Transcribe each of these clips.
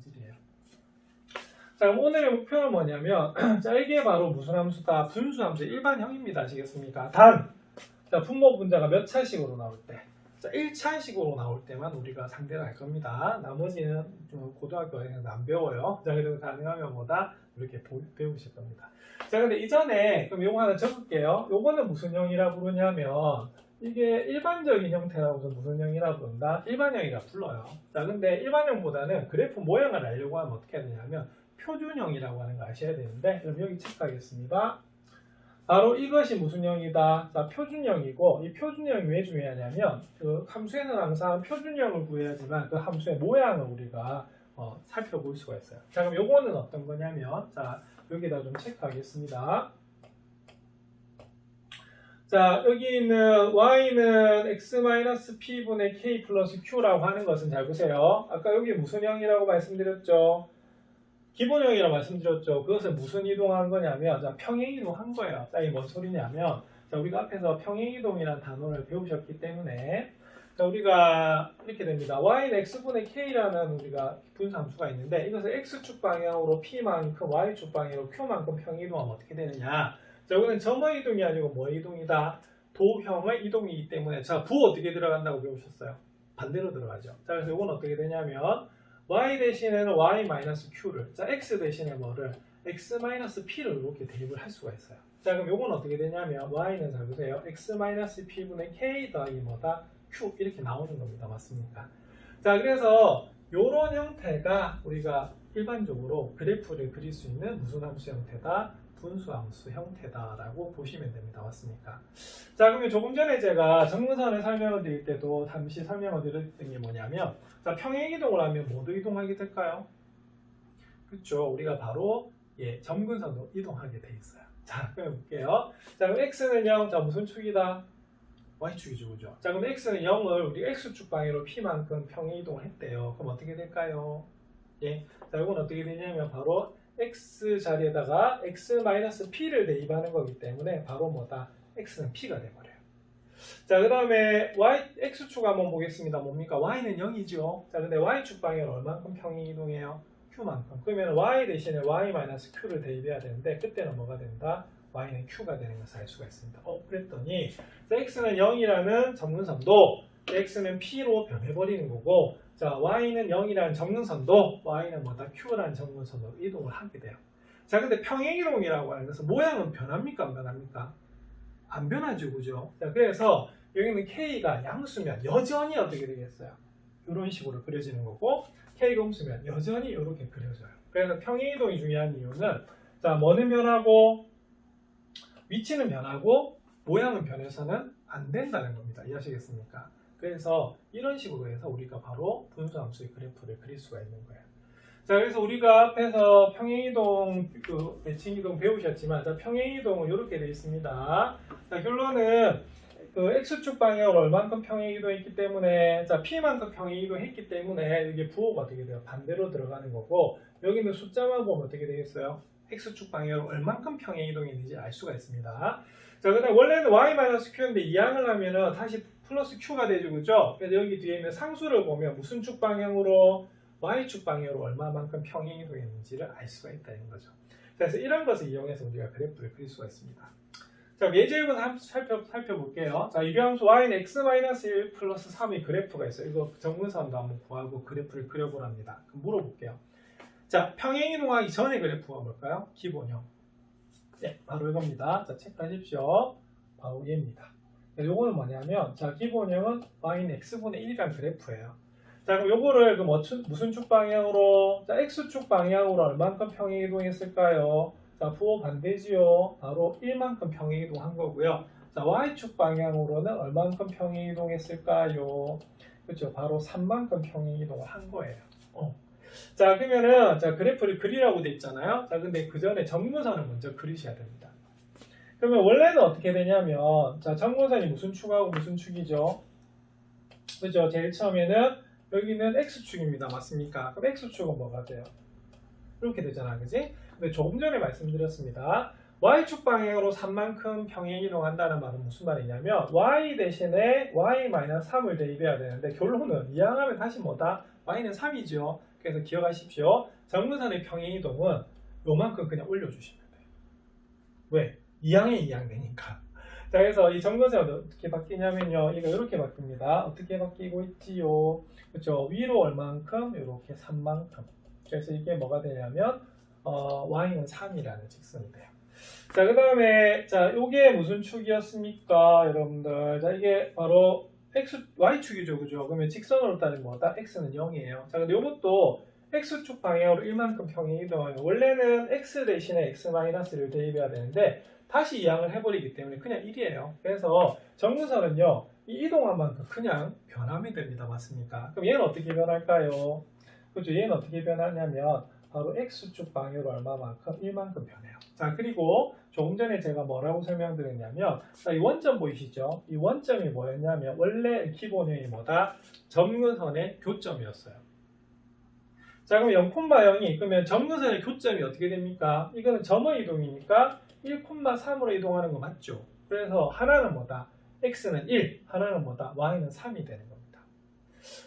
성질이에요. 자, 그럼 오늘의 목표는 뭐냐면 자, 이게 바로 무슨 함수다? 분수함수의 일반형입니다. 아시겠습니까? 단, 자, 분모 분자가 몇 차식으로 나올 때? 자, 1차식으로 나올 때만 우리가 상대를 할 겁니다. 나머지는 좀 고등학교에서 안 배워요. 자, 그래서 가능하면 뭐다? 이렇게 배우실 겁니다. 자, 근데 이전에 그럼 요거 하나 적을게요. 요거는 무슨 형이라 부르냐면 이게 일반적인 형태라고 해서 무슨 형이라 부른다? 일반형이라 불러요. 자, 근데 일반형보다는 그래프 모양을 알려고 하면 어떻게 해야 되냐면 표준형이라고 하는 거 아셔야 되는데, 그럼 여기 체크하겠습니다. 바로 이것이 무슨 형이다? 자, 표준형이고, 이 표준형이 왜 중요하냐면 그 함수에는 항상 표준형을 구해야지만 그 함수의 모양을 우리가 살펴볼 수가 있어요. 자, 그럼 요거는 어떤 거냐면, 자, 여기다 좀 체크하겠습니다. 자, 여기 있는 y는 x-p분의 k 플러스 q라고 하는 것은 잘 보세요. 아까 여기 무슨 형이라고 말씀드렸죠? 기본형이라고 말씀드렸죠. 그것을 무슨 이동한 거냐면, 자, 평행이동한 거예요. 자, 이게 뭔 소리냐면, 자, 우리가 앞에서 평행이동이라는 단어를 배우셨기 때문에, 자, 우리가 이렇게 됩니다. y는 x분의 k라는 우리가 분수함수가 있는데, 이것을 x축 방향으로 p만큼, y축 방향으로 q만큼 평행이동하면 어떻게 되느냐? 자, 여기는 점의 이동이 아니고 뭐의 이동이다? 도형의 이동이기 때문에, 자, 부 어떻게 들어간다고 배우셨어요? 반대로 들어가죠. 자, 그래서 이건 어떻게 되냐면, y 대신에는 y-q를, 자, x 대신에 뭐를? x-p를 이렇게 대입을 할 수가 있어요. 자, 그럼 이건 어떻게 되냐면, y는 잘 보세요. x-p분의 k 더하기 뭐다? q 이렇게 나오는 겁니다. 맞습니까? 자, 그래서 이런 형태가 우리가 일반적으로 그래프를 그릴 수 있는 무슨 함수 형태다? 분수함수 형태다라고 보시면 됩니다. 맞습니까? 자, 그러면 조금 전에 제가 정근선을 설명을 드릴 때도 잠시 설명을 드렸던 게 뭐냐면, 자, 평행이동을 하면 뭐도 이동하게 될까요? 그렇죠. 우리가 바로 점근선으로 이동하게 돼 있어요. 자, 그럼 볼게요. 자, 그럼 x는 0, 자, 무슨 축이다? y축이죠, 그죠? 자, 그럼 x는 0을 우리 x축 방향으로 p만큼 평행이동을 했대요. 그럼 어떻게 될까요? 예, 자, 이건 어떻게 되냐면 바로 x 자리에다가 x-p를 대입하는 거기 때문에 바로 뭐다? x는 p가 돼버려요. 자, 그 다음에 x축 한번 보겠습니다. 뭡니까? y는 0이죠. 자, 근데 y축 방향으로 얼만큼 평행이동해요? q만큼. 그러면 y 대신에 y-q를 대입해야 되는데 그때는 뭐가 된다? y는 q가 되는 것을 알 수가 있습니다. 그랬더니 자, x는 0이라는 점근선도 x는 p로 변해버리는 거고, 자, y는 0이라는 점근선도 y는 뭐다? q라는 점근선으로 이동을 하게 돼요. 자, 근데 평행이동이라고 하는 것은 모양은 변합니까? 안 변합니까? 안 변하죠, 그죠? 자, 그래서 여기는 k가 양수면 여전히 어떻게 되겠어요? 이런 식으로 그려지는 거고, k가 음수면 여전히 이렇게 그려져요. 그래서 평행이동이 중요한 이유는, 자, 뭐는 변하고 위치는 변하고 모양은 변해서는 안 된다는 겁니다. 이해하시겠습니까? 그래서 이런 식으로 해서 우리가 바로 분수함수의 그래프를 그릴 수가 있는 거예요. 자, 그래서 우리가 앞에서 평행이동, 매칭이동 배우셨지만, 자, 평행이동은 이렇게 되어 있습니다. 자, 결론은 x축 방향으로 얼만큼 평행이동했기 때문에, 자, p만큼 평행이동했기 때문에 이게 부호가 어떻게 돼요? 반대로 들어가는 거고, 여기는 숫자만 보면 어떻게 되겠어요? x축 방향으로 얼만큼 평행이동했는지 알 수가 있습니다. 자, 그다음 원래는 y-q인데 이항을 하면은 다시 플러스 q가 되죠, 그죠? 그래서 여기 뒤에 있는 상수를 보면 무슨 축 방향으로? y축 방향으로 얼마만큼 평행이동했는지를 알 수가 있다는 거죠. 그래서 이런 것을 이용해서 우리가 그래프를 그릴 수가 있습니다. 자, 예제를 살펴볼게요. 자, 유리함수 y는 x-1 플러스 3의 그래프가 있어요. 이거 정근선도 한번 구하고 그래프를 그려보랍니다. 그럼 물어볼게요. 자, 평행이동하기 전에 그래프가 뭘까요? 기본형. 네, 바로 이겁니다. 자, 체크하십시오. 바로 얘입니다. 요거는 뭐냐면, 자, 기본형은 y는 x분의 1이라는 그래프예요. 자, 그럼 요거를 무슨 축 방향으로? 자, x축 방향으로 얼만큼 평행이동했을까요? 자, 부호 반대지요. 바로 1만큼 평행이동한 거고요. 자, y축 방향으로는 얼만큼 평행이동했을까요? 그렇죠. 바로 3만큼 평행이동을 한 거예요. 자, 그러면은 자, 그래프를 그리라고 돼 있잖아요. 자, 근데 그 전에 점근선을 먼저 그리셔야 됩니다. 그러면 원래는 어떻게 되냐면, 자, 점근선이 무슨 축하고 무슨 축이죠? 그죠? 제일 처음에는 여기는 x축입니다. 맞습니까? 그럼 x축은 뭐가 돼요? 이렇게 되잖아, 그지? 근데 조금 전에 말씀드렸습니다. y축 방향으로 3만큼 평행이동한다는 말은 무슨 말이냐면, y 대신에 y-3을 대입해야 되는데 결론은 이항하면 다시 뭐다? y는 3이죠. 그래서 기억하십시오. 정근선의 평행이동은 요만큼 그냥 올려주시면 돼요. 왜? 2항에 2항 되니까. 자, 그래서 이 정근선이 어떻게 바뀌냐면요. 이거 이렇게 바뀝니다. 어떻게 바뀌고 있지요? 그렇죠? 위로 얼만큼? 이렇게 3만큼. 그래서 이게 뭐가 되냐면 y는 3이라는 직선이 돼요. 자, 그 다음에 자, 이게 무슨 축이었습니까? 여러분들. 자, 이게 바로 y축이죠. 그죠? 그러면 직선으로 따지면 뭐다? x는 0이에요. 자, 근데 이것도 x축 방향으로 1만큼 평행 이동하면 원래는 x 대신에 x-를 대입해야 되는데 다시 이항을 해버리기 때문에 그냥 1이에요. 그래서 정근선은요, 이 이동한 만큼 그냥 변하면 됩니다. 맞습니까? 그럼 얘는 어떻게 변할까요? 그죠? 얘는 어떻게 변하냐면 바로 x축 방향으로 얼마만큼? 1만큼 변해요. 자, 그리고 조금 전에 제가 뭐라고 설명드렸냐면, 자, 이 원점 보이시죠? 이 원점이 뭐였냐면 원래 기본형이 뭐다? 점근선의 교점이었어요. 자, 그럼 0,0이 그러면 점근선의 교점이 어떻게 됩니까? 이거는 점의 이동이니까 1,3으로 이동하는 거 맞죠? 그래서 하나는 뭐다? x는 1, 하나는 뭐다? y는 3이 되는 겁니다.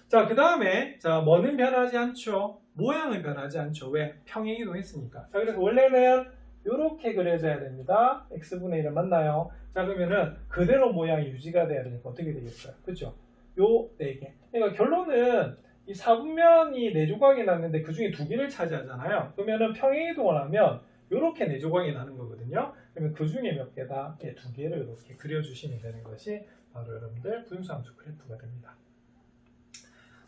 자, 그 다음에 자, 뭐는 변하지 않죠? 모양은 변하지 않죠. 왜? 평행 이동했으니까. 자, 그래서 원래는 이렇게 그려져야 됩니다. x분의 1을 맞나요? 자, 그러면은 그대로 모양이 유지가 돼야 되니까 어떻게 되겠어요? 그죠? 요 4개. 그러니까 결론은 이 4분면이 4조각이 났는데 그 중에 2개를 차지하잖아요. 그러면은 평행 이동을 하면 이렇게 4조각이 나는 거거든요. 그러면 그 중에 몇 개다? 2개를 이렇게 그려주시면 되는 것이 바로 여러분들 분수함수 그래프가 됩니다.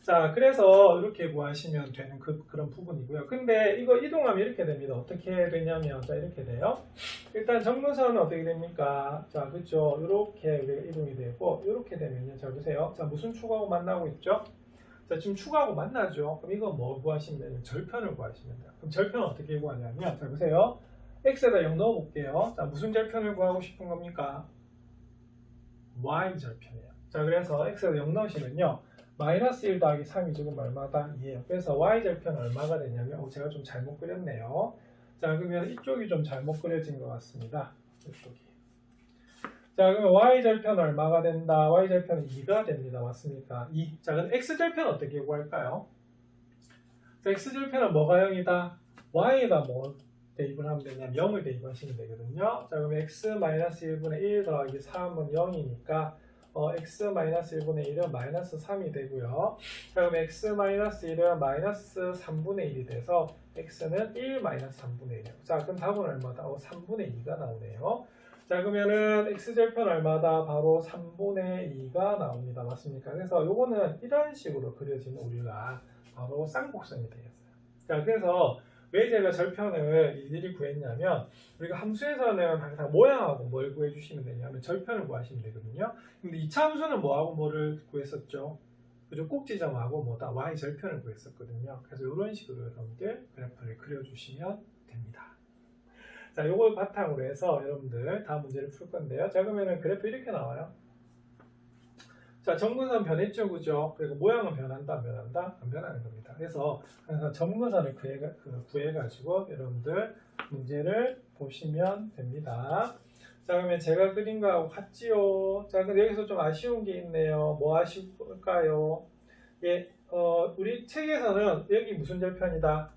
자, 그래서 이렇게 구하시면 되는 그런 부분이고요. 근데 이거 이동하면 이렇게 됩니다. 어떻게 되냐면, 자, 이렇게 돼요. 일단 정근선은 어떻게 됩니까? 자, 그렇죠. 이렇게 우리가 이동이 되고, 이렇게 되면요. 자, 보세요. 자, 무슨 축하고 만나고 있죠? 자, 지금 축하고 만나죠. 그럼 이거 뭐 구하시면 되냐면 절편을 구하시면 돼요. 그럼 절편은 어떻게 구하냐면, 자, 보세요. x에다 0 넣어볼게요. 자, 무슨 절편을 구하고 싶은 겁니까? y 절편이에요. 자, 그래서 x에다 0 넣으시면요. 마이너스 1 더하기 3이 지금 얼마다? 2예요. 그래서 y절편은 얼마가 되냐면 제가 좀 잘못 그렸네요. 자, 그러면 이쪽이 좀 잘못 그려진 것 같습니다. 이쪽이. 자, 그러면 y절편 얼마가 된다? y절편은 2가 됩니다. 맞습니까? 2. 자, 그럼 x절편 어떻게 구할까요? 자, x절편은 뭐가 0이다? y에다 뭐 대입을 하면 되냐면 0을 대입하시면 되거든요. 자, 그럼 x-1분의 1 더하기 3은 0이니까 x-1분의 1은 마이너스 3이 되고요. 자, 그럼 x-1은 마이너스 3분의 1이 돼서 x는 1 마이너스 3분의 1이에요. 자, 그럼 답은 얼마다? 3분의 2가 나오네요. 자, 그러면은 x절편 얼마다? 바로 3분의 2가 나옵니다. 맞습니까? 그래서 요거는 이런 식으로 그려진 우리가 바로 쌍곡선이 되겠어요. 자, 그래서 왜 제가 절편을 일일이 구했냐면 우리가 함수에서는 항상 모양하고 뭘 구해주시면 되냐면 절편을 구하시면 되거든요. 근데 2차 함수는 뭐하고 뭐를 구했었죠? 그죠? 꼭지점하고 뭐다? y절편을 구했었거든요. 그래서 이런 식으로 여러분들 그래프를 그려주시면 됩니다. 자, 요걸 바탕으로 해서 여러분들 다음 문제를 풀 건데요. 자, 그러면은 그래프 이렇게 나와요. 자, 정근선 변했죠, 그죠? 그리고 모양은 변한다, 안 변한다? 안 변하는 겁니다. 그래서 항상 정근선을 구해가지고 여러분들 문제를 보시면 됩니다. 자, 그러면 제가 그린 거하고 같지요? 자, 근데 여기서 좀 아쉬운 게 있네요. 뭐 아쉬울까요? 예, 우리 책에서는 여기 무슨 절편이다?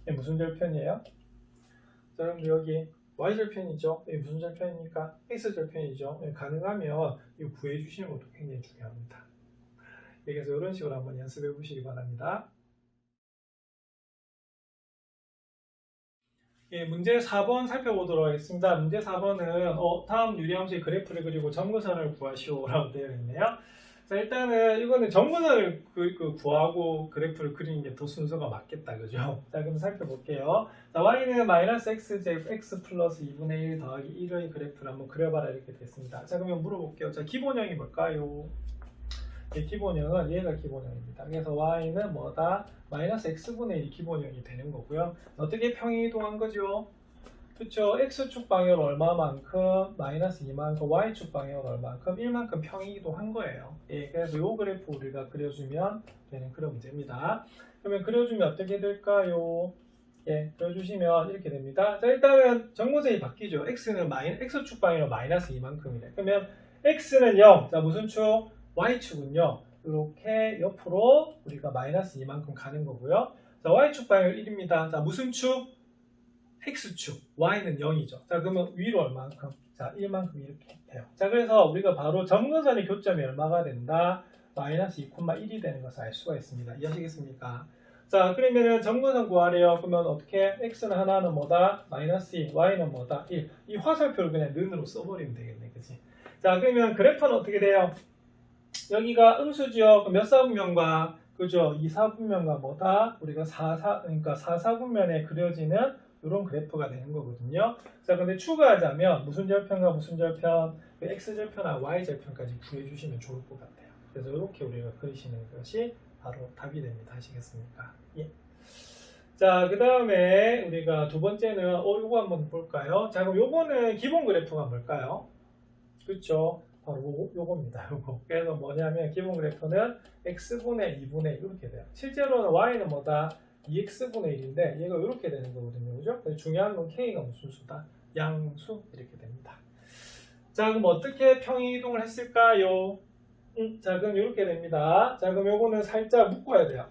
예, 무슨 절편이에요? 자, 그럼 여기 y절편이죠. 이게 무슨 절편입니까? x절편이죠. 가능하면 이거 구해주시는 것도 굉장히 중요합니다. 그래서 이런 식으로 한번 연습해 보시기 바랍니다. 예, 문제 4번 살펴보도록 하겠습니다. 문제 4번은 다음 유리함수의 그래프를 그리고 점근선을 구하시오라고 되어 있네요. 자, 일단은 이거는 정근선을 구하고 그래프를 그리는 게 더 순서가 맞겠다, 그죠? 자, 그럼 살펴볼게요. 자, y는 마이너스 x제곱 x 플러스 2분의 1 더하기 1의 그래프를 한번 그려봐라 이렇게 됐습니다. 자, 그러면 물어볼게요. 자, 기본형이 뭘까요? 예, 기본형은 얘가 기본형입니다. 그래서 y는 뭐다? 마이너스 x분의 1이 기본형이 되는 거고요. 어떻게 평행 이동한 거죠? 그쵸? x축 방향은 얼마만큼? 마이너스 2만큼, y축 방향은 얼마만큼? 1만큼 평행 이동한 거예요. 예, 그래서 요 그래프 우리가 그려주면 되는 그런 문제입니다. 그러면 그려주면 어떻게 될까요? 예, 그려주시면 이렇게 됩니다. 자, 일단은 정근선이 바뀌죠. x축 방향은 마이너스 2만큼이래. 그러면 x는 0. 자, 무슨 축? y축은요. 이렇게 옆으로 우리가 마이너스 2만큼 가는 거고요. 자, y축 방향 1입니다. 자, 무슨 축? x축. y는 0이죠. 자, 그러면 위로 얼마만큼? 자, 1만큼 이렇게 돼요. 자, 그래서 우리가 바로 점근선의 교점이 얼마가 된다? 마이너스 2,1이 되는 것을 알 수가 있습니다. 이해하시겠습니까? 자, 그러면은 점근선 구하래요. 그러면 어떻게? x는 하나는 뭐다? 마이너스 2, y는 뭐다? 1. 이 화살표를 그냥 는으로 써버리면 되겠네. 그치? 자, 그러면 그래프는 어떻게 돼요? 여기가 음수지요. 그럼 몇 사분면과, 그죠? 2사분면과 뭐다? 우리가 그러니까 4사분면에 그려지는 이런 그래프가 되는 거거든요. 자, 근데 추가하자면 무슨 절편과 무슨 절편, 그 x절편과 y절편까지 구해주시면 좋을 것 같아요. 그래서 이렇게 우리가 그리시는 것이 바로 답이 됩니다. 아시겠습니까? 예. 자, 그 다음에 우리가 두 번째는 요거 한번 볼까요? 자, 그럼 요거는 기본 그래프가 뭘까요? 그렇죠? 바로 요겁니다. 요거. 그래서 뭐냐면 기본 그래프는 x분의 2분의 1 이렇게 돼요. 실제로는 y는 뭐다? 2x분의 1인데 얘가 이렇게 되는 거거든요. 그죠? 중요한 건 k가 무슨 수다? 양수 이렇게 됩니다. 자, 그럼 어떻게 평행이동을 했을까요? 자, 그럼 이렇게 됩니다. 자, 그럼 요거는 살짝 묶어야 돼요.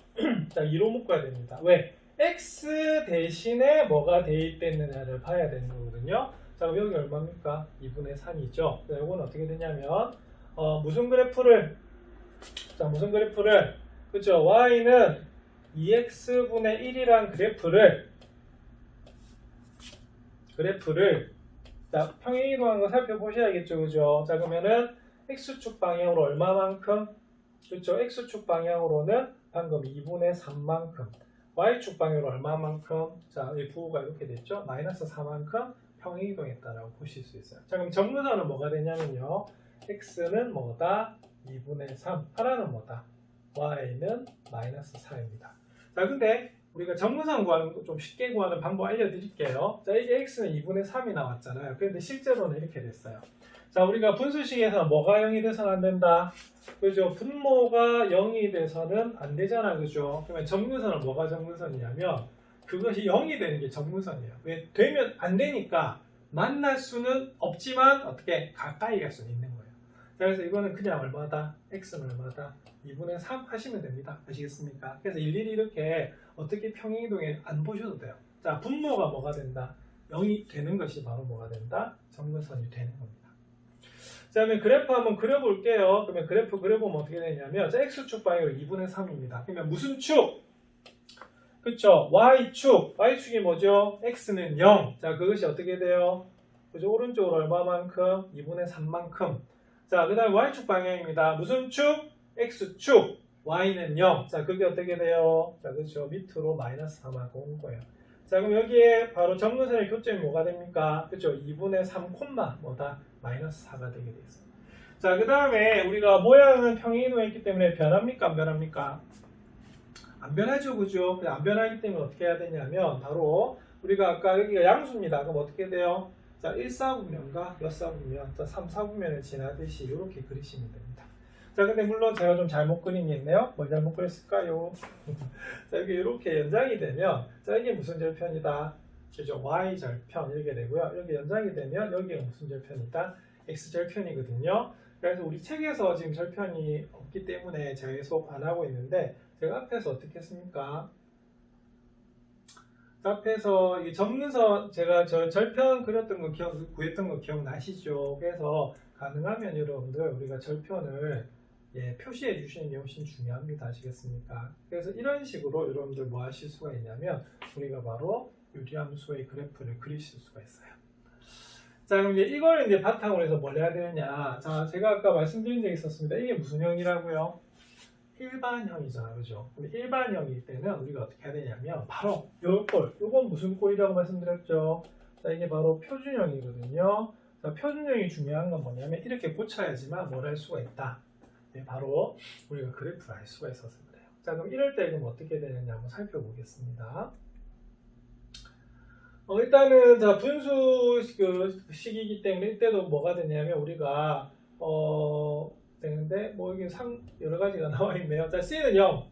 자, 2로 묶어야 됩니다. 왜? x 대신에 뭐가 대입됐느냐를 봐야 되는 거거든요. 자, 그럼 여기 얼마입니까? 2분의 3이죠. 자, 요거는 어떻게 되냐면 무슨 그래프를 그쵸? y는 2x분의 1이란 그래프를 자, 평행이동한 거 살펴보셔야겠죠. 그죠? 자, 그러면은 x축 방향으로 얼마만큼? 그쵸? x축 방향으로는 방금 2분의 3만큼, y축 방향으로 얼마만큼? 자, 이 부호가 이렇게 됐죠? 마이너스 4만큼 평행이동했다라고 보실 수 있어요. 자, 그럼 정근선은 뭐가 되냐면요. x는 뭐다? 2분의 3. 하나는 뭐다? y는 마이너스 4입니다. 자, 근데 우리가 정근선 구하는 거 좀 쉽게 구하는 방법 알려드릴게요. 자, 이게 x는 2분의 3이 나왔잖아요. 그런데 실제로는 이렇게 됐어요. 자, 우리가 분수식에서 뭐가 0이 돼서는 안 된다? 그죠? 분모가 0이 돼서는 안 되잖아. 그죠? 그러면 정근선은 뭐가 정근선이냐면 그것이 0이 되는 게 정근선이에요. 왜? 되면 안 되니까 만날 수는 없지만 어떻게 가까이 갈 수는 있는 거예요. 자, 그래서 이거는 그냥 얼마다? x는 얼마다? 2분의 3 하시면 됩니다. 아시겠습니까? 그래서 일일이 이렇게 어떻게 평행이동에 안 보셔도 돼요. 자, 분모가 뭐가 된다? 0이 되는 것이 바로 뭐가 된다? 정근선이 되는 겁니다. 자, 그러면 그래프 한번 그려볼게요. 그러면 그래프 그려보면 어떻게 되냐면 자, x축 방향으로 2분의 3입니다. 그러면 무슨 축? 그쵸? y축. y축이 뭐죠? x는 0. 자, 그것이 어떻게 돼요? 그죠? 오른쪽으로 얼마만큼? 2분의 3만큼. 자, 그 다음에 y축 방향입니다. 무슨 축? x축. y는 0. 자, 그게 어떻게 돼요? 자, 그렇죠. 밑으로 마이너스 4만큼 온 거예요. 자, 그럼 여기에 바로 정근선의 교점이 뭐가 됩니까? 그렇죠. 2분의 3 콤마 뭐다? 마이너스 4가 되게 되어 있어요. 자, 그 다음에 우리가 모양은 평행이동했기 때문에 변합니까? 안 변합니까? 안 변하죠. 그죠? 안 변하기 때문에 어떻게 해야 되냐면 바로 우리가 아까 여기가 양수입니다. 그럼 어떻게 돼요? 자, 1사분면과 몇 사분면? 자, 3사분면을 지나듯이 이렇게 그리시면 됩니다. 자, 근데 물론 제가 좀 잘못 그린 게 있네요. 뭘 잘못 그렸을까요? 자, 여기 이렇게 연장이 되면 자, 이게 무슨 절편이다? 그죠? y절편 이렇게 되고요. 여기 연장이 되면 여기가 무슨 절편이다? x절편이거든요. 그래서 우리 책에서 지금 절편이 없기 때문에 제가 계속 안 하고 있는데 제가 앞에서 어떻게 했습니까? 앞에서 이 정근선 제가 저 절편 그렸던 거 구했던 거 기억나시죠? 그래서 가능하면 여러분들 우리가 절편을 표시해 주시는 게 훨씬 중요합니다. 아시겠습니까? 그래서 이런 식으로 여러분들 뭐 하실 수가 있냐면 우리가 바로 유리함수의 그래프를 그리실 수가 있어요. 자, 그럼 이제 이걸 이제 바탕으로 해서 뭘 해야 되느냐? 자, 제가 아까 말씀드린 적이 있었습니다. 이게 무슨 형이라고요? 일반형이잖아요. 그죠? 일반형일 때는 우리가 어떻게 해야 되냐면 바로 요건 무슨 꼴이라고 말씀드렸죠? 자, 이게 바로 표준형이거든요. 자, 표준형이 중요한 건 뭐냐면 이렇게 붙여야지만 뭘 할 수가 있다. 바로 우리가 그래프를 알 수가 있어서 그래요. 자, 그럼 이럴 때 그럼 어떻게 되느냐 한번 살펴보겠습니다. 일단은 자, 분수식이기 때문에 이때도 뭐가 되냐면 우리가 되는데 뭐 이게 여러 가지가 나와 있네요. 자, C는 0.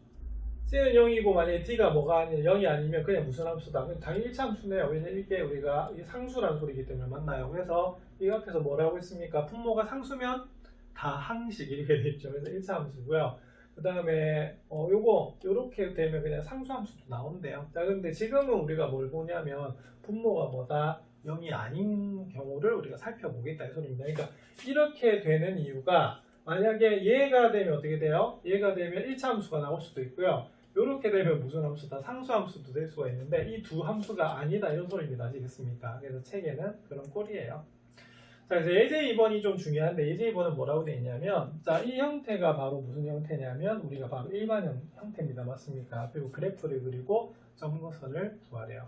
C는 0이고 만약에 D가 뭐가 아니면 0이 아니면 그냥 무슨 함수다. 당연히 1차 함수네요. 왜냐면 이게 우리가 이게 상수라는 소리이기 때문에 맞나요. 그래서 이 앞에서 뭐라고 했습니까? 분모가 상수면 다 항식 이렇게 되어 있죠. 그래서 1차 함수고요. 그 다음에 요거 요렇게 되면 그냥 상수함수도 나온대요. 자, 근데 지금은 우리가 뭘 보냐면 분모가 뭐다? 0이 아닌 경우를 우리가 살펴보겠다 이 소리입니다. 그러니까 이렇게 되는 이유가 만약에 얘가 되면 어떻게 돼요? 얘가 되면 1차 함수가 나올 수도 있고요. 이렇게 되면 무슨 함수다? 상수함수도 될 수가 있는데 이 두 함수가 아니다 이런 소리입니다. 아시겠습니까? 그래서 책에는 그런 꼴이에요. 자, 그래서 예제 2번이 좀 중요한데 예제 2번은 뭐라고 되어 있냐면 자, 이 형태가 바로 무슨 형태냐면 우리가 바로 일반형 형태입니다. 맞습니까? 그리고 그래프를 그리고 점거선을 구하래요.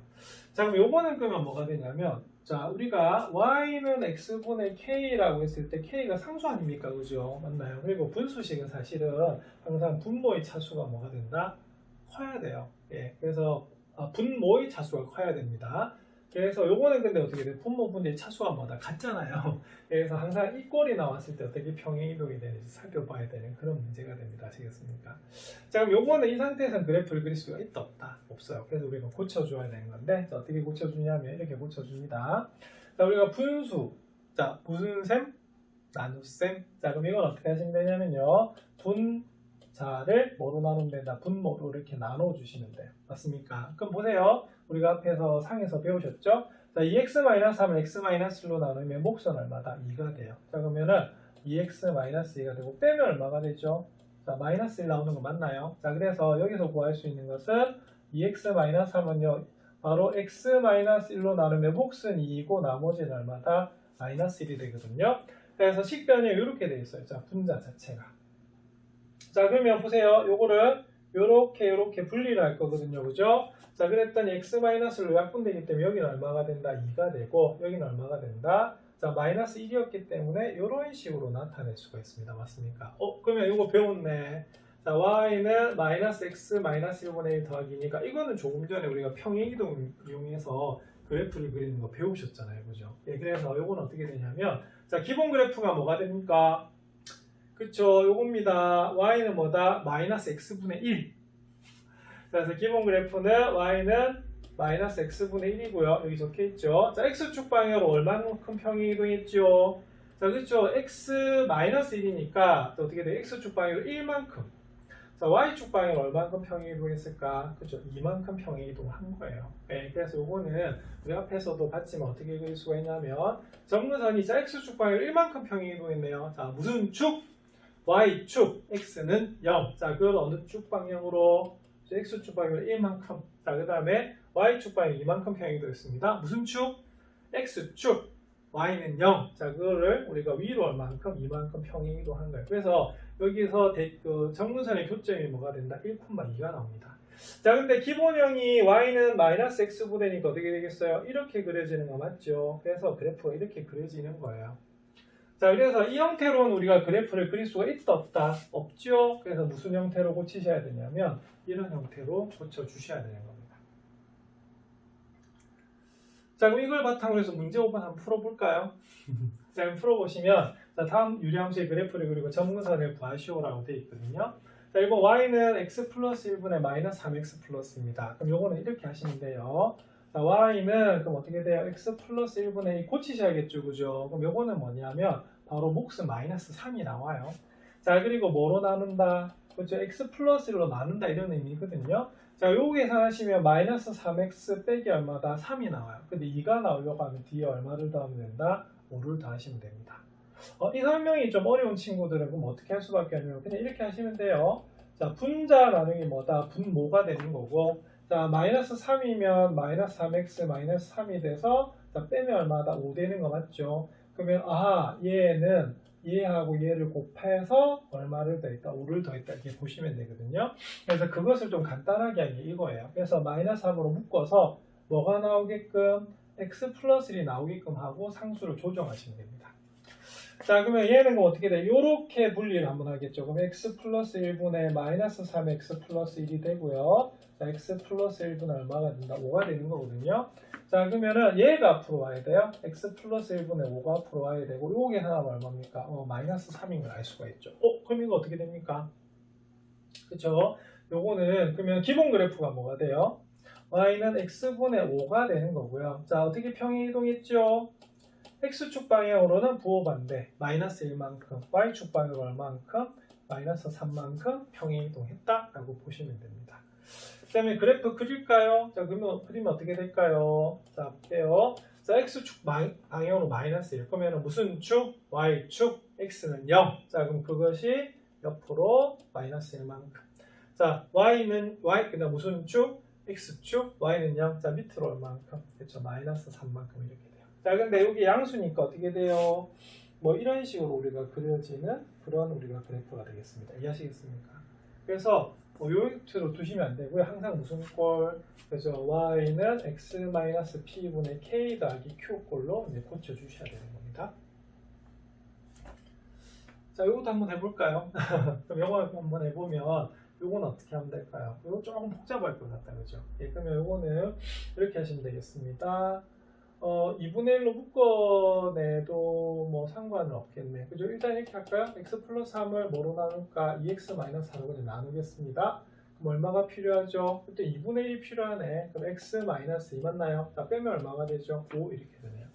자, 그럼 요거는 그러면 뭐가 되냐면 자, 우리가 y는 x분의 k라고 했을 때 k가 상수 아닙니까? 그죠? 맞나요? 그리고 분수식은 사실은 항상 분모의 차수가 뭐가 된다? 커야 돼요. 예, 그래서 분모의 차수가 커야 됩니다. 그래서 요거는 근데 어떻게 돼? 분모 분의 차수가 뭐다? 같잖아요. 그래서 항상 이 꼴이 나왔을 때 어떻게 평행 이동이 되는지 살펴봐야 되는 그런 문제가 됩니다. 아시겠습니까? 자, 그럼 요거는 이 상태에서는 그래프를 그릴 수가 있다 없다? 없어요. 그래서 우리가 고쳐줘야 되는 건데 자, 어떻게 고쳐주냐면 이렇게 고쳐줍니다. 자, 우리가 분수 자, 무슨 셈? 나눗셈. 자, 그럼 이건 어떻게 하시면 되냐면요. 분자를 뭐로 나누면 된다? 분모로 이렇게 나눠주시면 돼요. 맞습니까? 그럼 보세요. 우리가 앞에서 상에서 배우셨죠? 자, 2x-3을 x-1로 나누면 목선 얼마다? 2가 돼요. 자, 그러면은 2x-2가 되고 빼면 얼마가 되죠? 자, 마이너스 1 나오는 거 맞나요? 자, 그래서 여기서 구할 수 있는 것은 2x-3은요 바로 x-1로 나누면 목선 2이고 나머지는 얼마다? 마이너스 1이 되거든요. 그래서 식변이 이렇게 되어 있어요. 자, 분자 자체가. 자, 그러면 보세요. 요거를 요렇게 분리를 할 거거든요. 그죠? 자, 그랬더니 x-로 약분되기 때문에 여기는 얼마가 된다? 2가 되고 여기는 얼마가 된다? 자, 마이너스 1이었기 때문에 이런 식으로 나타낼 수가 있습니다. 맞습니까? 그러면 이거 배웠네. 자, y는 마이너스 x 마이너스 1분의 1 더하기니까 이거는 조금 전에 우리가 평행이동 이용해서 그래프를 그리는 거 배우셨잖아요. 그죠? 예, 그래서 이건 어떻게 되냐면 자, 기본 그래프가 뭐가 됩니까? 그쵸, 요겁니다. y는 뭐다? 마이너스 x분의 1. 그래서 기본 그래프는 y는 마이너스 x분의 1이고요. 여기 적혀있죠. 자, x축 방향으로 얼마만큼 평행 이동했죠? 자, 그쵸. x 마이너스 1이니까 어떻게 돼? x축 방향으로 1만큼. 자, y축 방향으로 얼마만큼 평행 이동했을까? 그쵸. 2만큼 평행 이동한 거예요. 네, 그래서 요거는 우리 앞에서도 봤지만 어떻게 그릴 수가 있냐면 점근선이 자, x축 방향으로 1만큼 평행 이동했네요. 자, 무슨 축? y축. x는 0. 자, 그걸 어느 축 방향으로? x축 방향으로 1만큼. 자, 그 다음에 y축 방향 2만큼 평행 이동했습니다. 무슨 축? x축. y는 0. 자, 그거를 우리가 위로 얼만큼? 2만큼 평행 이동한 거예요. 그래서 여기서 정근선의 교점이 뭐가 된다? 1,2가 나옵니다. 자, 근데 기본형이 y는 마이너스 x분의니까 어떻게 되겠어요? 이렇게 그려지는 거 맞죠? 그래서 그래프가 이렇게 그려지는 거예요. 자, 그래서 이 형태로는 우리가 그래프를 그릴 수가 있다 없다? 없죠? 그래서 무슨 형태로 고치셔야 되냐면 이런 형태로 고쳐주셔야 되는 겁니다. 자, 그럼 이걸 바탕으로 해서 문제 5번 한번 풀어볼까요? 자, 그럼 풀어보시면 자, 다음 유리함수의 그래프를 그리고 점근선을 구하시오라고 되어 있거든요. 자, 이거 y는 x 플러스 1분의 마이너스 3x 플러스입니다. 그럼 요거는 이렇게 하시면 돼요. 자, y는 그럼 어떻게 돼요? x 플러스 1분의 2 고치셔야겠죠, 그죠? 그럼 요거는 뭐냐면 바로 몫은 마이너스 3이 나와요. 자, 그리고 뭐로 나눈다? 그렇죠? x 플러스 1로 나눈다 이런 의미거든요. 자, 요거 계산하시면 마이너스 3x 빼기 얼마다? 3이 나와요. 근데 2가 나오려고 하면 뒤에 얼마를 더하면 된다? 5를 더하시면 됩니다. 이 설명이 좀 어려운 친구들은 그럼 어떻게 할 수밖에 없냐면 그냥 이렇게 하시면 돼요. 자, 분자 나누기 뭐다? 분모가 되는 거고 자, 마이너스 3이면 마이너스 3x 마이너스 3이 돼서 자, 빼면 얼마다? 5 되는 거 맞죠? 그러면 얘는 얘하고 얘를 곱해서 얼마를 더했다? 5를 더했다 이렇게 보시면 되거든요. 그래서 그것을 좀 간단하게 하는 게 이거예요. 그래서 마이너스 3으로 묶어서 뭐가 나오게끔 x 플러스 1이 나오게끔 하고 상수를 조정하시면 됩니다. 자, 그러면 얘는 어떻게 돼? 이렇게 분리를 한번 하겠죠. 그럼 x 플러스 1분의 마이너스 3x 플러스 1이 되고요. 자, x 플러스 1분의 얼마가 된다? 5가 되는 거거든요. 자, 그러면은 얘가 앞으로 와야 돼요. x 플러스 1분의 5가 앞으로 와야 되고 요거 계산하면 얼마입니까? 마이너스 3인 걸 알 수가 있죠. 그럼 이거 어떻게 됩니까? 그쵸? 요거는 그러면 기본 그래프가 뭐가 돼요? y는 x분의 5가 되는 거고요. 자, 어떻게 평행 이동했죠? x축 방향으로는 부호반대 마이너스 1만큼, y축 방향으로 얼만큼? 마이너스 3만큼 평행이동했다라고 보시면 됩니다. 그 다음에 그래프 그릴까요? 자, 그러면 그리면 어떻게 될까요? 자, 볼게요. 자, x축 방향으로 마이너스 1. 그러면 무슨 축? y축, x는 0. 자, 그럼 그것이 옆으로 마이너스 1만큼. 자, 그다음 무슨 축? x축, y는 0. 자, 밑으로 얼마만큼? 그렇죠. 마이너스 3만큼 이렇게 돼요. 자, 근데 여기 양수니까 어떻게 돼요? 뭐 이런 식으로 우리가 그려지는 그런 우리가 그래프가 되겠습니다. 이해하시겠습니까? 그래서 요트로 두시면 안 되고요. 항상 무슨 꼴? 그래서 y는 x-p분의 k 더하기 q 꼴로 이제 고쳐주셔야 되는 겁니다. 자, 이것도 한번 해볼까요? 그럼 이거 한번 해보면 요거는 어떻게 하면 될까요? 이거 조금 복잡할 것 같다, 그죠? 예, 그러면 요거는 이렇게 하시면 되겠습니다. 2분의 1로 묶어내도 뭐 상관은 없겠네. 그죠? 일단 이렇게 할까요? x 플러스 3을 뭐로 나눌까? 2x 마이너스 4로 그냥 나누겠습니다. 그럼 얼마가 필요하죠? 그때 2분의 1이 필요하네. 그럼 x 마이너스 2 맞나요? 자, 빼면 얼마가 되죠? 5 이렇게 되네요.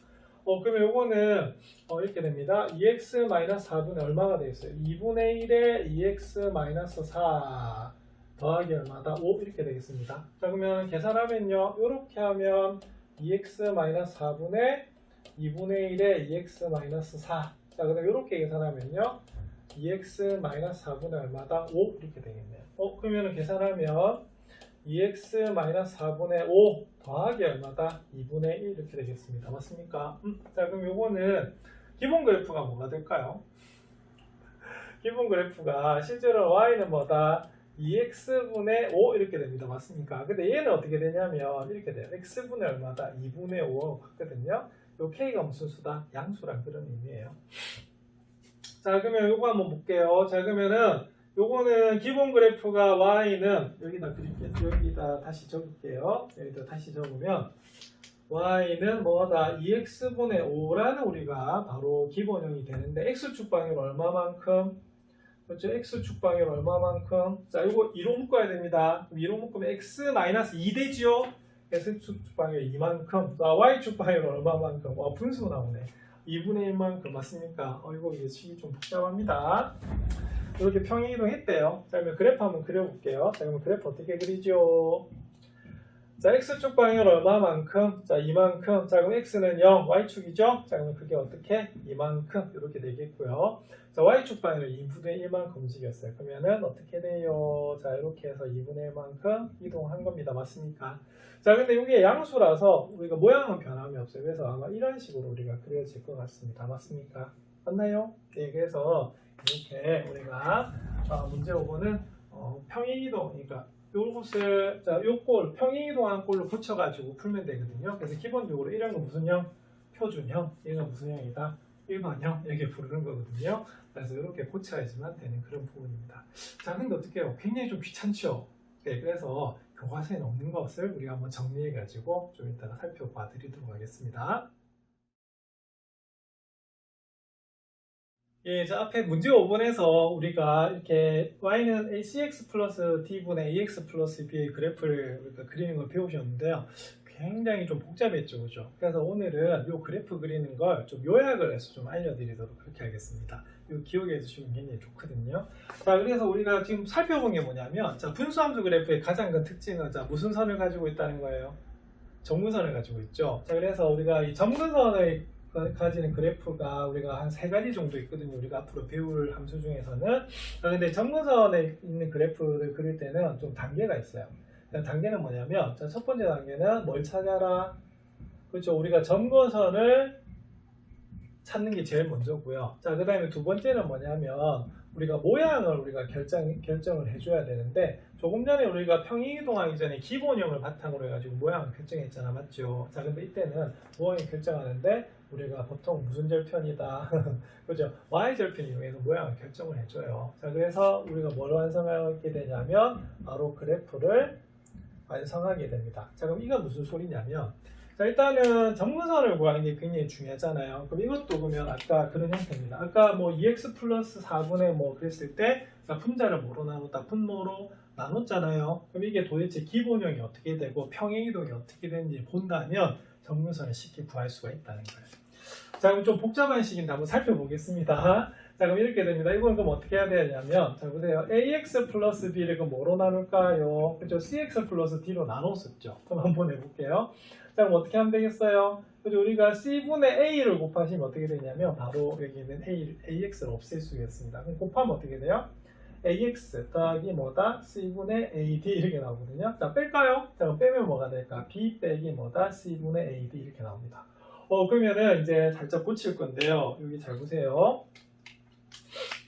그러면 요거는 이렇게 됩니다. 2x 마이너스 4분의 얼마가 되겠어요? 2분의 1에 2x 마이너스 4 더하기 얼마다? 5 이렇게 되겠습니다. 자, 그러면 계산하면요. 이렇게 하면 2x 마이너스 4분의 2분의 1에 2x 마이너스 4. 자, 그다음 이렇게 계산하면요. 2x 마이너스 4분의 얼마다? 5 이렇게 되겠네요. 그러면 계산하면 2x 마이너스 4분의 5 더하기 얼마다? 2분의 1 이렇게 되겠습니다. 맞습니까? 자, 그럼 요거는 기본 그래프가 뭐가 될까요? 기본 그래프가 실제로 y는 뭐다? 2x분의 5 이렇게 됩니다. 맞습니까? 근데 얘는 어떻게 되냐면 이렇게 돼요. x분의 얼마다? 2분의 5하고 같거든요. 요 k가 무슨 수다? 양수란 그런 의미예요. 자, 그러면 요거 한번 볼게요. 자, 그러면은 요거는 기본 그래프가 y는 여기다 그릴게요. 여기다 다시 적을게요. 여기다 다시 적으면 y는 뭐다? 2x분의 5라는 우리가 바로 기본형이 되는데 x축 방향으로 얼마만큼? 그렇죠? x축 방향으로 얼마만큼? 자, 이거 2로 묶어야 됩니다. 2로 묶으면 x-2 되지요? x축 방향 2만큼. 자, y축 방향으로 얼마만큼? 와, 분수 나오네. 2분의 1만큼 맞습니까? 이거 이게 식이 좀 복잡합니다. 이렇게 평행이동 했대요. 자, 그러면 그래프 한번 그려볼게요. 자, 그러면 그래프 어떻게 그리죠? 자, x축 방향으로 얼마만큼? 자, 이만큼. 자, 그럼 x는 0, y축이죠? 자, 그러면 그게 어떻게? 이만큼 이렇게 되겠고요. 자, y축 방향으로 2분의 1만큼 움직였어요. 그러면은 어떻게 돼요? 자, 이렇게 해서 2분의 1만큼 이동한 겁니다. 맞습니까? 자, 근데 이게 양수라서 우리가 모양은 변함이 없어요. 그래서 아마 이런 식으로 우리가 그려질 것 같습니다. 맞습니까? 맞나요? 네, 그래서 이렇게 우리가 문제 5번은 평행이동, 그러니까 요것을 요꼴 평행이동한 꼴로 고쳐가지고 풀면 되거든요. 그래서 기본적으로 이런 건 무슨 형? 표준형. 얘가 무슨 형이다? 일반형. 이렇게 부르는 거거든요. 그래서 이렇게 고쳐야지만 되는 그런 부분입니다. 자, 근데 어떻게 해요? 굉장히 좀 귀찮죠? 네, 그래서 교과서에 없는 것을 우리가 한번 정리해가지고 좀 이따가 살펴봐 드리도록 하겠습니다. 예, 자, 앞에 문제 5번에서 우리가 이렇게 y는 acx 플러스 d분의 ax 플러스 b의 그래프를 우리가 그리는 걸 배우셨는데요. 굉장히 좀 복잡했죠, 그죠? 그래서 오늘은 이 그래프 그리는 걸 좀 요약을 해서 좀 알려드리도록 그렇게 하겠습니다. 이거 기억해 주시면 굉장히 좋거든요. 자, 그래서 우리가 지금 살펴본 게 뭐냐면, 자, 분수함수 그래프의 가장 큰 특징은, 자, 무슨 선을 가지고 있다는 거예요? 점근선을 가지고 있죠. 자, 그래서 우리가 이 점근선의 가지는 그래프가 우리가 한 3가지 정도 있거든요. 우리가 앞으로 배울 함수 중에서는. 근데 점근선에 있는 그래프를 그릴 때는 좀 단계가 있어요. 단계는 뭐냐면, 자, 첫 번째 단계는 뭘 찾아라? 그렇죠. 우리가 점근선을 찾는 게 제일 먼저고요. 자, 그 다음에 두 번째는 뭐냐면, 우리가 모양을 우리가 결정을 해줘야 되는데, 조금 전에 우리가 평행이동하기 전에 기본형을 바탕으로 해가지고 모양을 결정했잖아. 맞죠? 자, 근데 이때는 모양을 결정하는데, 우리가 보통 무슨 절편이다. 그죠? y절편 이용해서 모양을 결정을 해줘요. 자, 그래서 우리가 뭘 완성하게 되냐면, 바로 그래프를 완성하게 됩니다. 자, 그럼 이거 무슨 소리냐면, 자, 일단은 점근선을 구하는 게 굉장히 중요하잖아요. 그럼 이것도 보면 아까 그런 형태입니다. 아까 뭐 2x 플러스 4분의 뭐 그랬을 때 분자를 뭐로 나눴다? 분모로 나눴잖아요. 그럼 이게 도대체 기본형이 어떻게 되고 평행이동이 어떻게 되는지 본다면 점근선을 쉽게 구할 수가 있다는 거예요. 자, 그럼 좀 복잡한 식인데 한번 살펴보겠습니다. 자, 그럼 이렇게 됩니다. 이건 그럼 어떻게 해야 되냐면, 자, 보세요. ax 플러스 b를 그럼 뭐로 나눌까요? 그죠? cx 플러스 d로 나눴었죠. 그럼 한번 해볼게요. 자, 그럼 어떻게 하면 되겠어요? 그죠? 우리가 c분의 a를 곱하시면 어떻게 되냐면, 바로 여기 있는 ax를 없앨 수 있습니다. 그럼 곱하면 어떻게 돼요? ax 더하기 뭐다? c분의 ad 이렇게 나오거든요. 자, 뺄까요? 자, 그럼 빼면 뭐가 될까? b 빼기 뭐다? c분의 ad 이렇게 나옵니다. 그러면은 이제 살짝 고칠 건데요. 여기 잘 보세요.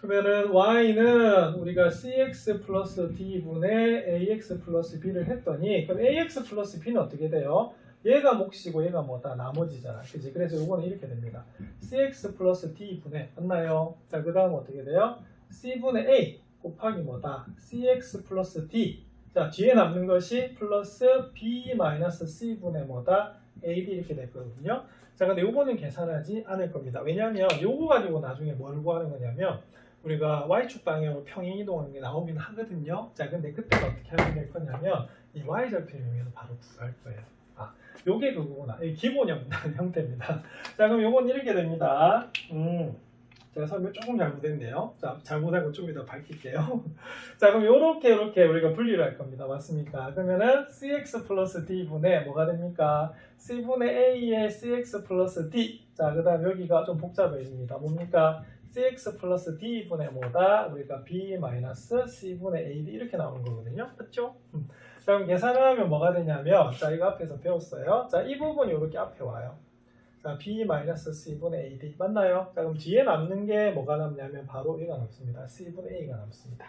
그러면은 y는 우리가 cx 플러스 d분의 ax 플러스 b를 했더니, 그럼 ax 플러스 b는 어떻게 돼요? 얘가 몫이고 얘가 뭐다? 나머지잖아. 그치? 그래서 요거는 이렇게 됩니다. cx 플러스 d분의, 맞나요? 자, 그 다음 어떻게 돼요? c분의 a 곱하기 뭐다? cx 플러스 d. 자, 뒤에 남는 것이 플러스 b 마이너스 c분의 뭐다? ad 이렇게 될 거거든요. 자, 근데 요거는 계산하지 않을 겁니다. 왜냐하면 요거 가지고 나중에 뭘 구하는 거냐면, 우리가 y축 방향으로 평행 이동하는 게 나오긴 하거든요. 자, 근데 그때는 어떻게 하면 될 거냐면, 이 y절편을 이용해서 바로 구할 거예요. 아, 요게 그거구나. 이 기본형 형태입니다. 자, 그럼 요건 이렇게 됩니다. 제가 설명 조금 잘못했네요. 자, 잘못한 거 좀 이따 밝힐게요. 자, 그럼 요렇게 우리가 분리를 할 겁니다. 맞습니까? 그러면은 cx 플러스 d분의 뭐가 됩니까? c분의 a의 cx 플러스 d. 자, 그 다음 여기가 좀 복잡해집니다. 뭡니까? cx 플러스 d분의 뭐다? 우리가 b 마이너스 c분의 ad 이렇게 나오는 거거든요. 맞죠? 자, 그럼 계산을 하면 뭐가 되냐면, 자, 이거 앞에서 배웠어요. 자, 이 부분이 이렇게 앞에 와요. 자, b-c분의 ad 맞나요? 자, 그럼 뒤에 남는 게 뭐가 남냐면 바로 얘가 남습니다. c분의 a가 남습니다.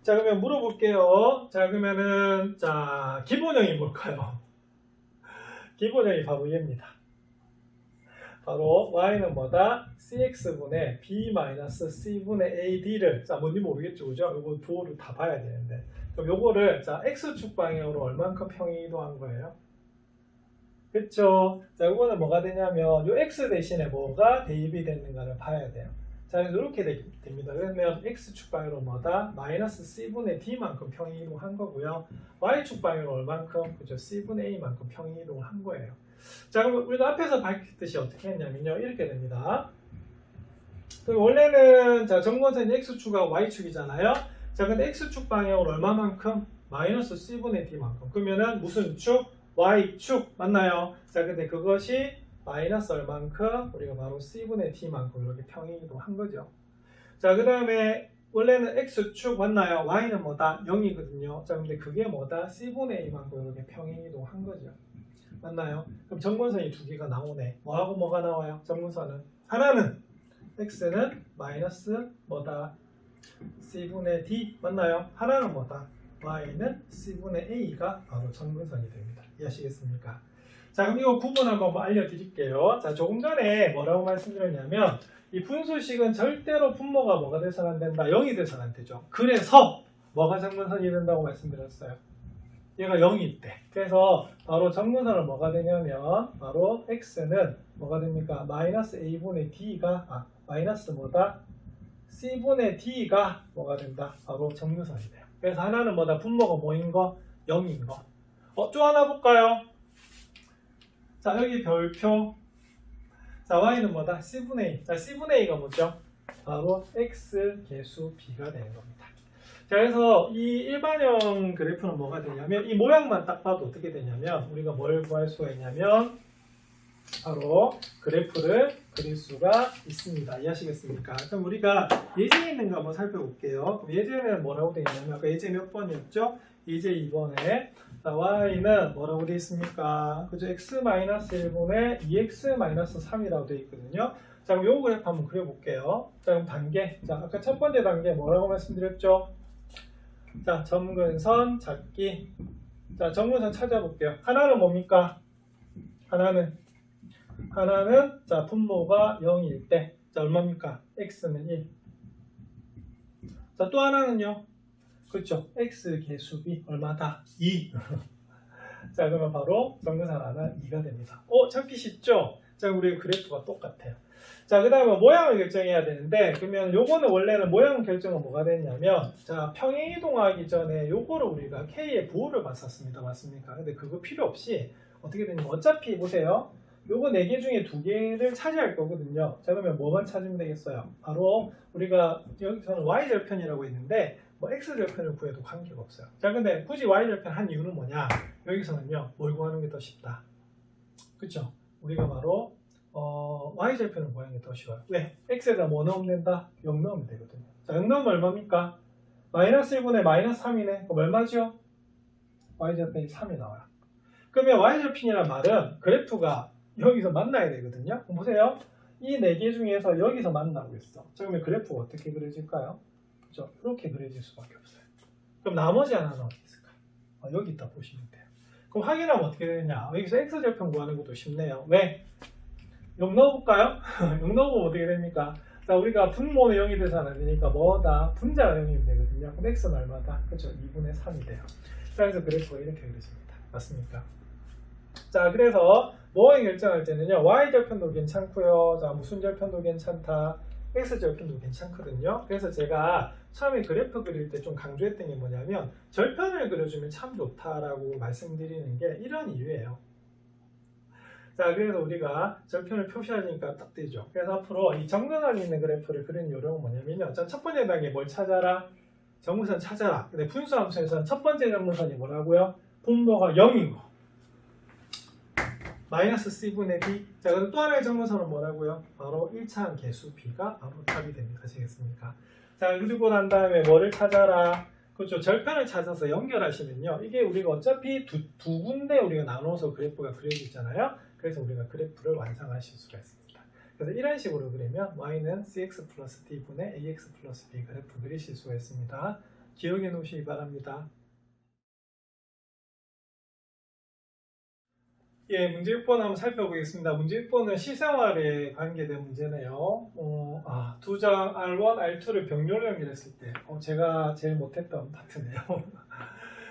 자, 그러면 물어볼게요. 자, 그러면은 자, 기본형이 뭘까요? 기본형이 바로 얘입니다. 바로 y는 뭐다? cx분의 b-c분의 ad를, 자, 뭔지 모르겠죠, 그죠? 요거 부호를 다 봐야 되는데, 그럼 요거를 자, x축 방향으로 얼만큼 평행 이동한 거예요? 그쵸? 자, 이거는 뭐가 되냐면, 요 x 대신에 뭐가 대입이 됐는가를 봐야 돼요. 자, 그래서 이렇게 됩니다. 그러면 x축 방향으로 뭐다? 마이너스 c분의 d만큼 평행 이동한 거고요. y축 방향으로 얼만큼? 그죠? c분의 a만큼 평행 이동을 한 거예요. 자, 그럼 우리가 앞에서 밝혔듯이 어떻게 했냐면요. 이렇게 됩니다. 그럼 원래는, 자, 점권선이 x축하고 y축이잖아요. 자, 근데 x축 방향으로 얼마만큼? 마이너스 c분의 d만큼. 그러면은 무슨 축? y축 맞나요? 자, 근데 그것이 마이너스 얼만큼? 우리가 바로 c분의 d만큼 이렇게 평행 이동한 거죠. 자, 그 다음에 원래는 x축 맞나요? y는 뭐다? 0이거든요. 자, 근데 그게 뭐다? c분의 a만큼 이렇게 평행 이동한 거죠. 맞나요? 그럼 점근선이 두 개가 나오네. 뭐하고 뭐가 나와요? 점근선은 하나는 x는 마이너스 뭐다? c분의 d 맞나요? 하나는 뭐다? y는 c분의 a가 바로 점근선이 됩니다. 이해하시겠습니까? 자, 그럼 이거 구분한 거 한번 알려드릴게요. 자, 조금 전에 뭐라고 말씀드렸냐면, 이 분수식은 절대로 분모가 뭐가 돼서는 안 된다? 0이 돼서는 안 되죠. 그래서 뭐가 점근선이 된다고 말씀드렸어요. 얘가 0일 때. 그래서 바로 점근선은 뭐가 되냐면, 바로 x는 뭐가 됩니까? 마이너스 a분의 d가, 마이너스 뭐다? c분의 d가 뭐가 된다? 바로 점근선이 돼요. 그래서 하나는 뭐다? 분모가 뭐인 거? 0인 거. 또 하나 볼까요? 자, 여기 별표. 자, y는 뭐다? c분의 a. 자, c분의 a가 뭐죠? 바로 x 개수 b가 되는 겁니다. 자, 그래서 이 일반형 그래프는 뭐가 되냐면, 이 모양만 딱 봐도 어떻게 되냐면, 우리가 뭘 구할 수가 있냐면, 바로 그래프를 그릴 수가 있습니다. 이해하시겠습니까? 그럼 우리가 예제에 있는 거 한번 살펴볼게요. 그럼 예제는 뭐라고 되어 있냐면, 아까 예제 몇 번이었죠? 예제 2번에 자, y는 뭐라고 되어 있습니까? 그죠? x-1분의 2x-3이라고 되어 있거든요. 자, 그럼 요 그래프 한번 그려볼게요. 자, 그럼 단계. 자, 아까 첫 번째 단계 뭐라고 말씀드렸죠? 자, 점근선 찾기. 자, 점근선 찾아볼게요. 하나는 뭡니까? 하나는 자, 분모가 0일 때. 자, 얼마입니까? x는 1. 자, 또 하나는요. 그렇죠. x 개수비 얼마다? 2. 자, 그러면 바로 점근선 하나는 2가 됩니다. 찾기 쉽죠? 자, 우리 그래프가 똑같아요. 자, 그 다음에 모양을 결정해야 되는데, 그러면 요거는 원래는 모양 결정은 뭐가 되냐면, 자, 평행 이동하기 전에 요거를 우리가 k의 부호를 봤었습니다. 맞습니까? 근데 그거 필요 없이 어떻게 되냐면, 어차피 보세요. 요거 4개 중에 2개를 차지할 거거든요. 자, 그러면 뭐만 찾으면 되겠어요? 바로 우리가 여기서는 y절편이라고 했는데 뭐 x절편을 구해도 관계가 없어요. 자, 근데 굳이 y절편 한 이유는 뭐냐? 여기서는요, 뭘 구하는 게 더 쉽다. 그쵸? 우리가 바로 y절편을 구하는 게 더 쉬워요. 왜? x에다 뭐 넣으면 된다? 0 넣으면 되거든요. 자, 0 넣으면 얼마입니까? 마이너스 1분의 마이너스 3이네. 그럼 얼마죠? y절편이 3이 나와요. 그러면 y절편이란 말은 그래프가 여기서 만나야 되거든요. 그럼 보세요. 이 4개 중에서 여기서 만나고 있어. 자, 그러면 그래프가 어떻게 그려질까요? 그렇죠? 이렇게 그려질 수밖에 없어요. 그럼 나머지 하나는 어디 있을까요? 여기 있다 보시면 돼요. 그럼 확인하면 어떻게 되느냐? 여기서 x절편 구하는 것도 쉽네요. 왜? 0 넣어볼까요? 0 넣어보면 어떻게 됩니까? 자, 우리가 분모는 0이 돼서는 안 되니까 뭐다? 분자가 0이면 되거든요. 그럼 x는 얼마다? 그렇죠? 2분의 3이 돼요. 자, 그래서 그래프가 이렇게 그려집니다. 맞습니까? 자, 그래서 뭐에 결정할 때는요, y절편도 괜찮고요. 자, 무슨 절편도 괜찮다. x절편도 괜찮거든요. 그래서 제가 처음에 그래프 그릴 때 좀 강조했던 게 뭐냐면 절편을 그려주면 참 좋다라고 말씀드리는 게 이런 이유예요. 자, 그래서 우리가 절편을 표시하니까 딱 되죠. 그래서 앞으로 이 정근선이 있는 그래프를 그리는 요령은 뭐냐면요. 자, 첫 번째 단계 뭘 찾아라? 정근선 찾아라. 근데 분수함수에서는 첫 번째 정근선이 뭐라고요? 분모가 0인 거. 마이너스 c분의 b. 자, 그럼 또 하나의 정근선은 뭐라고요? 바로 1차항 개수 b가 바로 답이 됩니다. 아시겠습니까? 자, 그리고 난 다음에 뭐를 찾아라? 그렇죠. 절편을 찾아서 연결하시면요. 이게 우리가 어차피 두 군데 우리가 나눠서 그래프가 그려지잖아요. 그래서 우리가 그래프를 완성하실 수가 있습니다. 그래서 이런 식으로 그리면 y는 cx 플러스 d분의 ax 플러스 b 그래프 그리실 수가 있습니다. 기억해 놓으시기 바랍니다. 예, 문제 6번 한번 살펴보겠습니다. 문제 6번은 실생활에 관계된 문제네요. 두 장 R1, R2를 병렬로 연결했을 때 제가 제일 못했던 파트네요.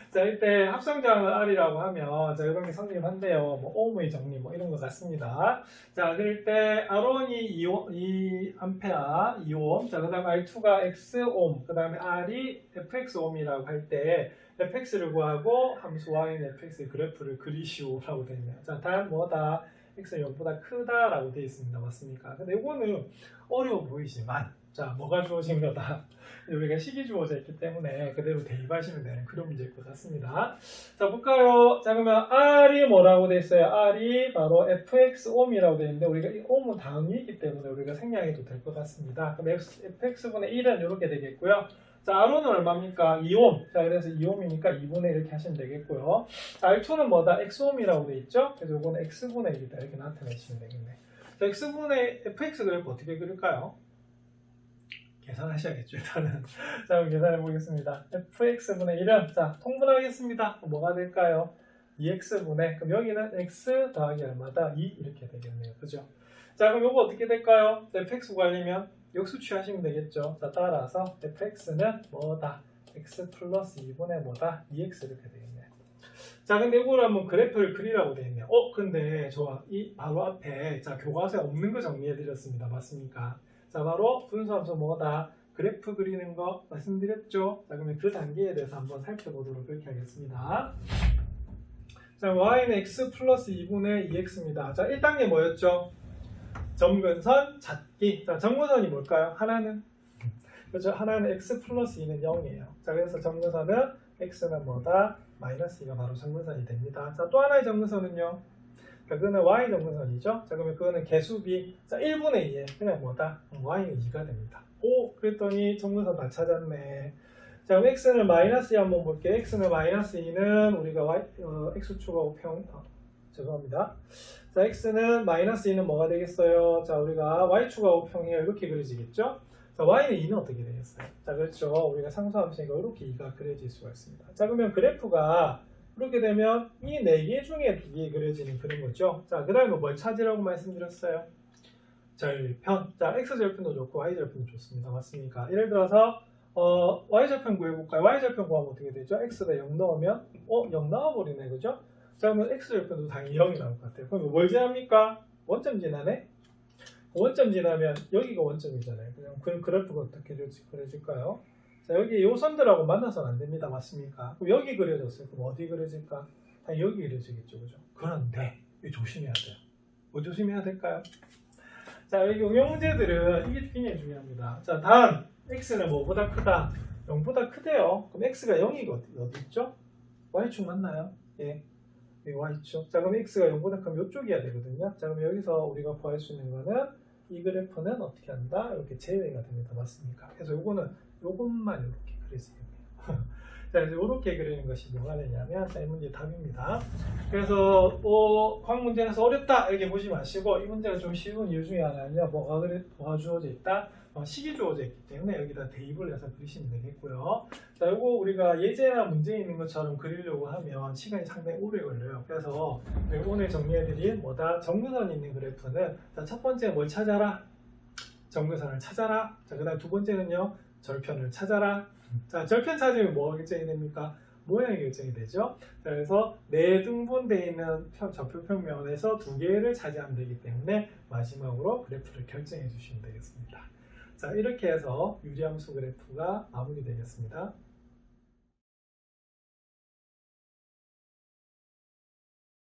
자, 이때 합성장을 R이라고 하면 자, 이런 게 성립한대요. 뭐 ohm의 정리 뭐 이런 것 같습니다. 자, 그럴 때 R1이 2A, 2옴, 자, 그 다음에 R2가 X옴, 그 다음에 R이 FX옴이라고 할 때 fx를 구하고 함수 y는 fx의 그래프를 그리시오라고 되어 있네요. 자, 단 뭐다? x는 0보다 크다라고 되어 있습니다. 맞습니까? 근데 이거는 어려워 보이지만 자, 뭐가 주어진 거다? 우리가 식이 주어져 있기 때문에 그대로 대입하시면 되는 그런 문제일 것 같습니다. 자, 볼까요? 자, 그러면 R이 뭐라고 되어 있어요? R이 바로 fx옴이라고 되어 있는데 우리가 이 옴은 다음이기 때문에 우리가 생략해도 될 것 같습니다. 그럼 fx분의 1은 이렇게 되겠고요. 자, R은 얼마입니까? 2옴. 자, 그래서 2옴이니까 2분의 이렇게 하시면 되겠고요. 자, R2는 뭐다? X옴이라고 되어 있죠? 그래서 이거는 X분의 1이다. 이렇게 나타내시면 되겠네. 자, X분의 FX 그래프 어떻게 그릴까요? 계산하셔야겠죠, 일단은. 자, 그럼 계산해 보겠습니다. fx분의 1은, 자, 통분하겠습니다. 뭐가 될까요? 2x분의, 그럼 여기는 x 더하기 얼마다? 2 이렇게 되겠네요. 그죠? 자, 그럼 이거 어떻게 될까요? fx 구하려면 역수 취하시면 되겠죠. 자, 따라서 fx는 뭐다? x 플러스 2분의 뭐다? 2x 이렇게 되겠네요. 자, 근데 이거를 한번 그래프를 그리라고 되어 있네요. 근데 저 이 바로 앞에 자, 교과서에 없는 거 정리해 드렸습니다. 맞습니까? 자, 바로 분수함수 뭐다? 그래프 그리는 거 말씀드렸죠? 자, 그러면 그 단계에 대해서 한번 살펴보도록 그렇게 하겠습니다. 자, y는 x 플러스 2분의 2x입니다. 자, 1단계 뭐였죠? 점근선 찾기. 자, 점근선이 뭘까요? 하나는 그렇죠. 하나는 x 플러스 2는 0이에요. 자, 그래서 점근선은 x는 뭐다? 마이너스 2가 바로 점근선이 됩니다. 자, 또 하나의 점근선은요. 자, 그거는 y 점근선이죠. 자, 그러면 그거는 개수비. 자, 1분의 2에 그냥 뭐다? y는 2가 됩니다. 오, 그랬더니 점근선 다 찾았네. 자, 그럼 x는 마이너스 2 한번 볼게요. x는 마이너스 2는 우리가 x축과 우평 죄송합니다. 자, x는 마이너스 2는 뭐가 되겠어요? 자, 우리가 y축과 우평이 이렇게 그려지겠죠? 자, y는 2는 어떻게 되겠어요? 자, 그렇죠. 우리가 상수함수니까 이렇게 2가 그려질 수가 있습니다. 자, 그러면 그래프가 이렇게 되면 이 4개 중에 2개 그려지는 그런 거죠. 자, 그 다음에 뭘 찾으라고 말씀드렸어요? 절편. 자, x절편도 좋고 y절편도 좋습니다. 맞습니까? 예를 들어서 y절편 구해볼까요? y절편 구하면 어떻게 되죠? x에다 0 넣으면 0 나와버리네. 그죠? 자, 그러면 x절편도 당연히 0이 나올 것 같아요. 그럼 뭘 지납니까? 원점 지나네? 원점 지나면 여기가 원점이잖아요. 그냥 그 그래프가 어떻게 그려질까요? 자, 여기 이 선들하고 만나서는 안 됩니다. 맞습니까? 그럼 여기 그려졌어요. 그럼 어디 그려질까? 당연히 여기 그려지겠죠. 그죠? 그런데 이거 조심해야 돼요. 뭐 조심해야 될까요? 자, 여기 응용 문제들은 이게 굉장히 중요합니다. 자, 단 x는 뭐보다 크다? 0보다 크대요. 그럼 x가 0이 어디 있죠? y축 맞나요? 예. 여기 y축. 자, 그럼 x가 0보다 크면 이쪽이어야 되거든요. 자, 그럼 여기서 우리가 구할 수 있는 거는 이 그래프는 어떻게 한다? 이렇게 제외가 됩니다. 맞습니까? 그래서 요것만 이렇게 그리시면 돼요. 자, 이제 이렇게 그리는 것이 뭐가 되냐면, 자, 이 문제 답입니다. 그래서 과학 문제에서 어렵다 이렇게 보지 마시고, 이 문제가 좀 쉬운 이유 중에 하나는요, 뭐가 주어져 있다? 식이 주어져 있기 때문에 여기다 대입을 해서 그리시면 되겠고요. 자, 이거 우리가 예제나 문제에 있는 것처럼 그리려고 하면 시간이 상당히 오래 걸려요. 그래서 오늘 정리해드린 정근선이 있는 그래프는, 자, 첫 번째 뭘 찾아라? 정근선을 찾아라. 자, 그 다음 두 번째는요, 절편을 찾아라. 자, 절편 찾으면 뭐가 결정이 됩니까? 모양이 결정이 되죠. 자, 그래서 네 등분되어 있는 좌표평면에서 두 개를 차지하면 되기 때문에 마지막으로 그래프를 결정해 주시면 되겠습니다. 자, 이렇게 해서 유리함수 그래프가 마무리되겠습니다.